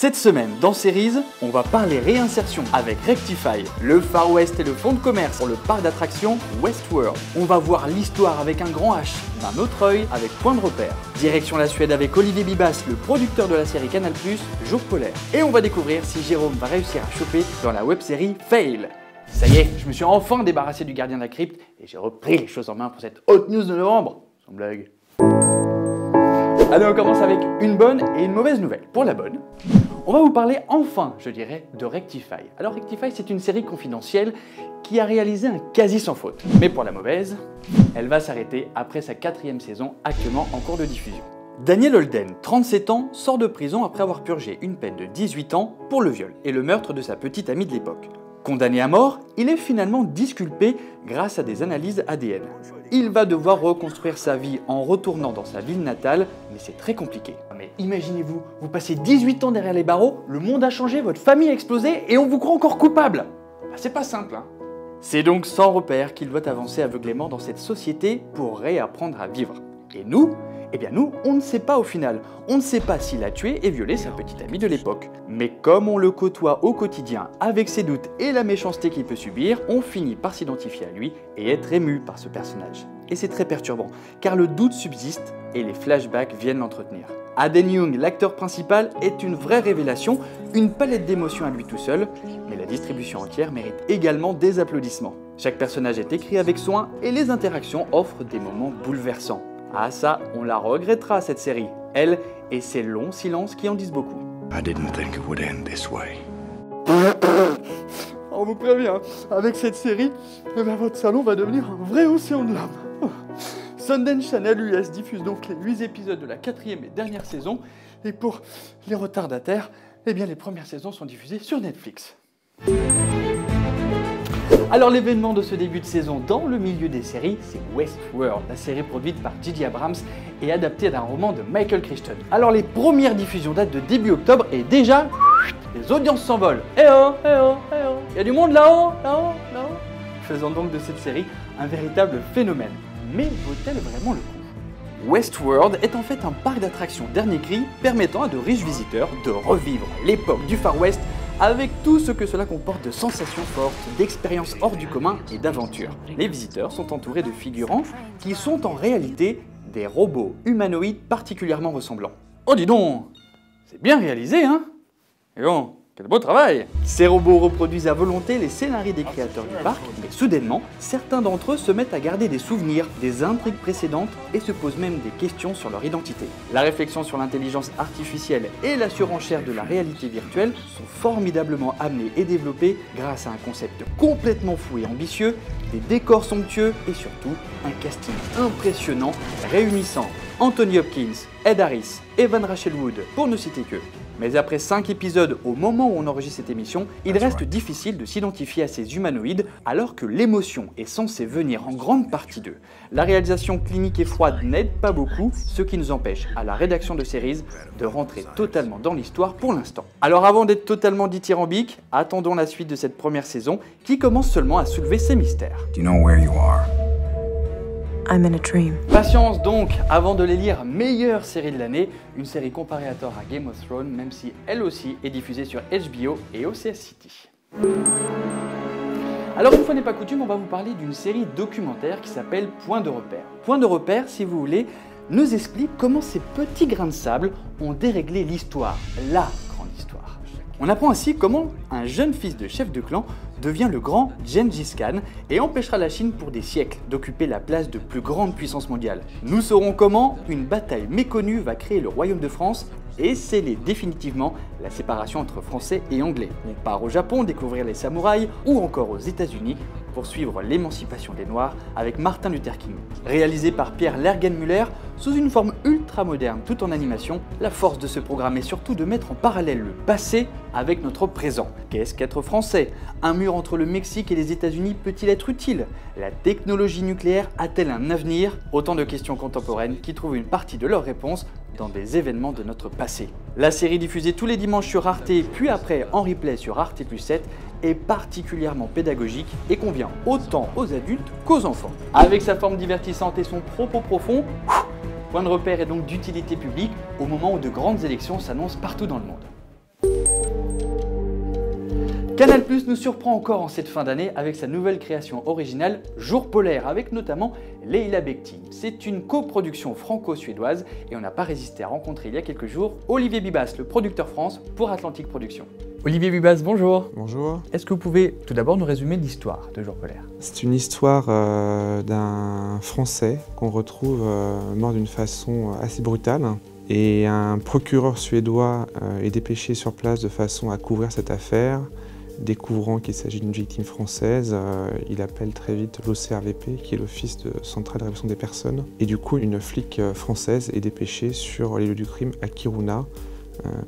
Cette semaine, dans Series, on va parler réinsertion avec Rectify, le Far West et le fonds de commerce pour le parc d'attractions Westworld. On va voir l'histoire avec un grand H, d'un autre œil avec Point de repère. Direction la Suède avec Olivier Bibas, le producteur de la série Canal+, Jour polaire. Et on va découvrir si Jérôme va réussir à choper dans la web-série Fail. Ça y est, je me suis enfin débarrassé du gardien de la crypte et j'ai repris les choses en main pour cette hot news de novembre. Sans blague. Allez, on commence avec une bonne et une mauvaise nouvelle. Pour la bonne, on va vous parler enfin, je dirais, de Rectify. Alors Rectify, c'est une série confidentielle qui a réalisé un quasi sans faute. Mais pour la mauvaise, elle va s'arrêter après sa 4e saison, actuellement en cours de diffusion. Daniel Holden, 37 ans, sort de prison après avoir purgé une peine de 18 ans pour le viol et le meurtre de sa petite amie de l'époque. Condamné à mort, il est finalement disculpé grâce à des analyses ADN. Il va devoir reconstruire sa vie en retournant dans sa ville natale, mais c'est très compliqué. Mais imaginez-vous, vous passez 18 ans derrière les barreaux, le monde a changé, votre famille a explosé et on vous croit encore coupable. C'est pas simple, hein. C'est donc sans repère qu'il doit avancer aveuglément dans cette société pour réapprendre à vivre. Et nous ? Eh bien nous, on ne sait pas au final. On ne sait pas s'il a tué et violé sa petite amie de l'époque. Mais comme on le côtoie au quotidien avec ses doutes et la méchanceté qu'il peut subir, on finit par s'identifier à lui et être ému par ce personnage. Et c'est très perturbant, car le doute subsiste et les flashbacks viennent l'entretenir. Aden Young, l'acteur principal, est une vraie révélation, une palette d'émotions à lui tout seul, mais la distribution entière mérite également des applaudissements. Chaque personnage est écrit avec soin et les interactions offrent des moments bouleversants. Ah ça, on la regrettera cette série, elle et ses longs silences qui en disent beaucoup. I didn't think it would end this way. On vous prévient, avec cette série, votre salon va devenir un vrai océan de larmes. Sundance Channel US diffuse donc les 8 épisodes de la 4e et dernière saison, et pour les retardataires, eh bien les premières saisons sont diffusées sur Netflix. Alors l'événement de ce début de saison dans le milieu des séries, c'est Westworld, la série produite par J.J. Abrams et adaptée d'un roman de Michael Crichton. Alors les premières diffusions datent de début octobre et déjà, les audiences s'envolent. Eh oh, eh oh, eh oh, il y a du monde là-haut, là-haut, là-haut. Faisant donc de cette série un véritable phénomène. Mais vaut-elle vraiment le coup ? Westworld est en fait un parc d'attractions dernier cri permettant à de riches visiteurs de revivre l'époque du Far West avec tout ce que cela comporte de sensations fortes, d'expériences hors du commun et d'aventures. Les visiteurs sont entourés de figurants qui sont en réalité des robots humanoïdes particulièrement ressemblants. Oh dis donc, c'est bien réalisé, hein? Et bon, quel beau travail! Ces robots reproduisent à volonté les scénarios des créateurs du parc, mais soudainement, certains d'entre eux se mettent à garder des souvenirs, des intrigues précédentes et se posent même des questions sur leur identité. La réflexion sur l'intelligence artificielle et la surenchère de la réalité virtuelle sont formidablement amenées et développées grâce à un concept complètement fou et ambitieux, des décors somptueux et surtout un casting impressionnant réunissant Anthony Hopkins, Ed Harris, Evan Rachel Wood, pour ne citer qu'eux. Mais après 5 épisodes au moment où on enregistre cette émission, il reste difficile de s'identifier à ces humanoïdes alors que l'émotion est censée venir en grande partie d'eux. La réalisation clinique et froide n'aide pas beaucoup, ce qui nous empêche à la rédaction de Series de rentrer totalement dans l'histoire pour l'instant. Alors avant d'être totalement dithyrambique, attendons la suite de cette première saison qui commence seulement à soulever ses mystères. Do you know where you are? I'm in a dream. Patience donc, avant de les lire, meilleure série de l'année, une série comparée à tort à Game of Thrones, même si elle aussi est diffusée sur HBO et OCS City. Alors une fois n'est pas coutume, on va vous parler d'une série documentaire qui s'appelle Point de repère. Point de repère, si vous voulez, nous explique comment ces petits grains de sable ont déréglé l'histoire, la grande histoire. On apprend ainsi comment un jeune fils de chef de clan devient le grand Gengis Khan et empêchera la Chine pour des siècles d'occuper la place de plus grande puissance mondiale. Nous saurons comment une bataille méconnue va créer le royaume de France et sceller définitivement la séparation entre Français et Anglais. On part au Japon découvrir les samouraïs ou encore aux États-Unis pour suivre l'émancipation des Noirs avec Martin Luther King. Réalisé par Pierre Lergenmuller sous une forme ultra moderne tout en animation, la force de ce programme est surtout de mettre en parallèle le passé avec notre présent. Qu'est-ce qu'être français? Un mur entre le Mexique et les États-Unis peut-il être utile? La technologie nucléaire a-t-elle un avenir? Autant de questions contemporaines qui trouvent une partie de leurs réponses dans des événements de notre passé. La série diffusée tous les dimanches sur Arte, puis après en replay sur Arte+7, est particulièrement pédagogique et convient autant aux adultes qu'aux enfants. Avec sa forme divertissante et son propos profond, Point de repère est donc d'utilité publique au moment où de grandes élections s'annoncent partout dans le monde. Canal+ nous surprend encore en cette fin d'année avec sa nouvelle création originale Jour polaire, avec notamment Leila Bekti. C'est une coproduction franco-suédoise et on n'a pas résisté à rencontrer il y a quelques jours Olivier Bibas, le producteur France pour Atlantique Productions. Olivier Bibas, bonjour. Bonjour. Est-ce que vous pouvez tout d'abord nous résumer l'histoire de Jour polaire? C'est une histoire d'un Français qu'on retrouve mort d'une façon assez brutale. Et un procureur suédois est dépêché sur place de façon à couvrir cette affaire. Découvrant qu'il s'agit d'une victime française, il appelle très vite l'OCRVP, qui est l'Office central de répression des personnes. Et du coup, une flic française est dépêchée sur les lieux du crime à Kiruna,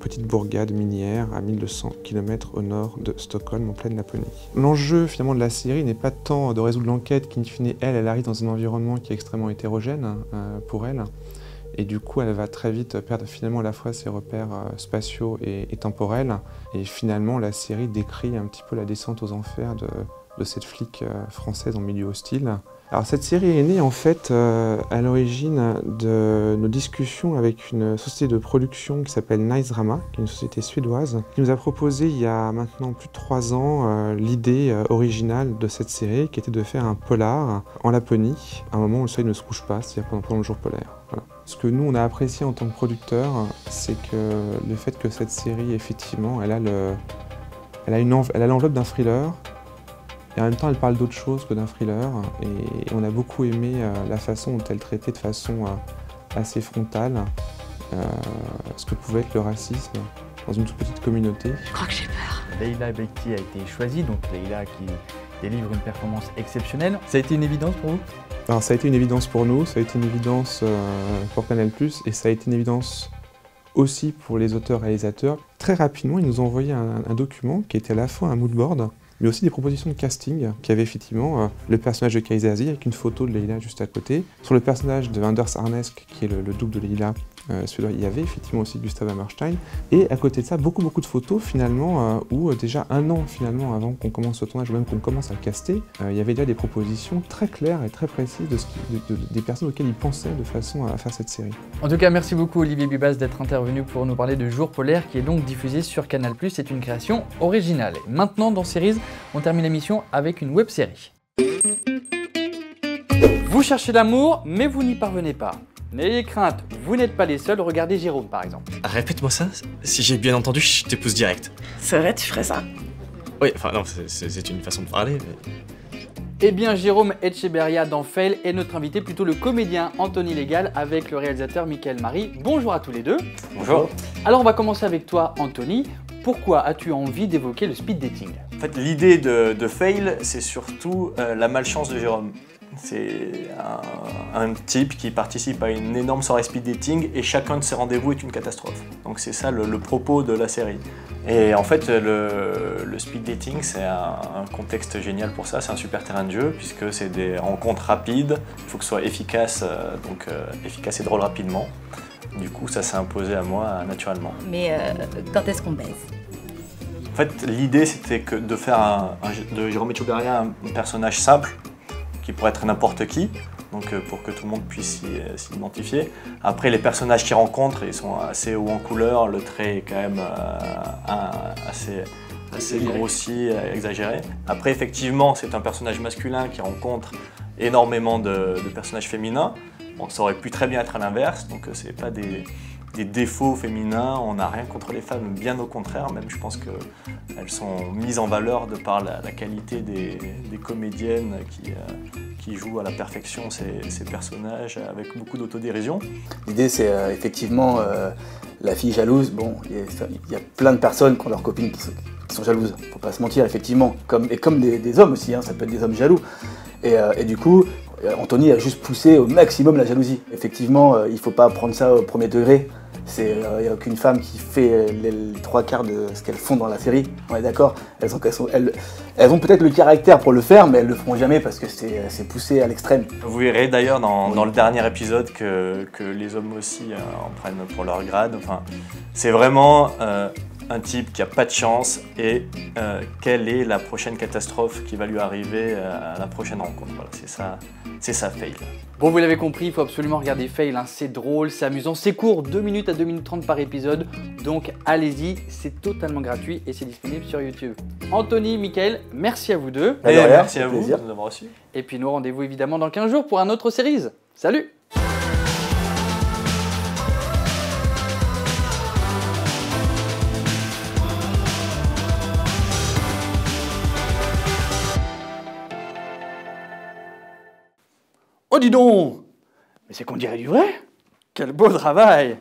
petite bourgade minière à 1200 km au nord de Stockholm, en pleine Laponie. L'enjeu finalement de la série n'est pas tant de résoudre l'enquête qui, in fine, elle arrive dans un environnement qui est extrêmement hétérogène pour elle. Et du coup, elle va très vite perdre finalement à la fois ses repères spatiaux et temporels. Et finalement, la série décrit un petit peu la descente aux enfers de cette flic française en milieu hostile. Alors cette série est née en fait à l'origine de nos discussions avec une société de production qui s'appelle Nice Drama, qui est une société suédoise, qui nous a proposé il y a maintenant plus de 3 ans l'idée originale de cette série, qui était de faire un polar en Laponie, à un moment où le soleil ne se couche pas, c'est-à-dire pendant le jour polaire. Voilà. Ce que nous on a apprécié en tant que producteur, c'est que le fait que cette série, effectivement, elle a l'enveloppe d'un thriller. Et en même temps, elle parle d'autre chose que d'un thriller. Et on a beaucoup aimé la façon dont elle traitait de façon assez frontale ce que pouvait être le racisme dans une toute petite communauté. Je crois que j'ai peur. Leila Bekti a été choisie, donc Leila qui délivre une performance exceptionnelle. Ça a été une évidence pour vous? Alors ça a été une évidence pour nous, ça a été une évidence pour Canal+, et ça a été une évidence aussi pour les auteurs-réalisateurs. Très rapidement, ils nous ont envoyé un document qui était à la fois un moodboard, mais aussi des propositions de casting qui avaient effectivement le personnage de Kaisa Aziz avec une photo de Leila juste à côté. Sur le personnage de Anders Arnesk, qui est le double de Leila suédois, il y avait effectivement aussi Gustav Hammerstein. Et à côté de ça, beaucoup de photos finalement où déjà 1 an finalement avant qu'on commence le tournage, ou même qu'on commence à caster, il y avait déjà des propositions très claires et très précises des personnes auxquelles ils pensaient de façon à faire cette série. En tout cas, merci beaucoup Olivier Bibas d'être intervenu pour nous parler de Jour polaire qui est donc diffusé sur Canal+. C'est une création originale. Et maintenant dans Series, on termine l'émission avec une web-série. Vous cherchez l'amour, mais vous n'y parvenez pas. N'ayez crainte, vous n'êtes pas les seuls, regardez Jérôme par exemple. Répète-moi ça, si j'ai bien entendu, je t'épouse direct. C'est vrai, tu ferais ça? Oui, enfin non, c'est une façon de parler, mais... Eh bien, Jérôme Etcheberria dans Fail est notre invité, plutôt le comédien Anthony Légal avec le réalisateur Michael Marie. Bonjour à tous les deux. Bonjour. Alors, on va commencer avec toi, Anthony. Pourquoi as-tu envie d'évoquer le speed dating? En fait, l'idée de Fail, c'est surtout la malchance de Jérôme. C'est un type qui participe à une énorme soirée speed dating et chacun de ses rendez-vous est une catastrophe. Donc c'est ça le propos de la série. Et en fait, le speed dating, c'est un contexte génial pour ça, c'est un super terrain de jeu puisque c'est des rencontres rapides, il faut que ce soit efficace, efficace et drôle rapidement. Du coup, ça s'est imposé à moi naturellement. Mais quand est-ce qu'on baise? En fait, l'idée c'était de faire de Jérôme Etcheberria un personnage simple, qui pourrait être n'importe qui, donc pour que tout le monde puisse s'identifier. Après, les personnages qu'il rencontre, ils sont assez hauts en couleur, le trait est quand même assez grossi, exagéré. Après, effectivement, c'est un personnage masculin qui rencontre énormément de personnages féminins. Bon, ça aurait pu très bien être à l'inverse, donc c'est pas des défauts féminins, on n'a rien contre les femmes, bien au contraire, même je pense qu'elles sont mises en valeur de par la qualité des comédiennes qui jouent à la perfection ces personnages avec beaucoup d'autodérision. L'idée c'est effectivement la fille jalouse. Bon, il y a plein de personnes qui ont leurs copines qui sont jalouses, faut pas se mentir, effectivement, comme des hommes aussi, hein, ça peut être des hommes jaloux. Et du coup, Anthony a juste poussé au maximum la jalousie. Effectivement, il ne faut pas prendre ça au premier degré. Il n'y a aucune femme qui fait les 3/4 de ce qu'elles font dans la série. On est d'accord, elles ont peut-être le caractère pour le faire, mais elles ne le feront jamais parce que c'est poussé à l'extrême. Vous verrez d'ailleurs dans le dernier épisode que les hommes aussi en prennent pour leur grade. Enfin, c'est vraiment un type qui n'a pas de chance et quelle est la prochaine catastrophe qui va lui arriver à la prochaine rencontre. Voilà, c'est ça, Fail. Bon, vous l'avez compris, il faut absolument regarder Fail, hein. C'est drôle, c'est amusant, c'est court, 2 minutes à 2 minutes 30 par épisode, donc allez-y, c'est totalement gratuit et c'est disponible sur YouTube. Anthony, Mickaël, merci à vous deux. Bah, de Et rien, merci c'est à un vous plaisir. de nous avoir reçus. Et puis nous rendez-vous évidemment dans 15 jours pour un autre series. Salut! Oh dis donc! Mais c'est qu'on dirait du vrai? Quel beau travail!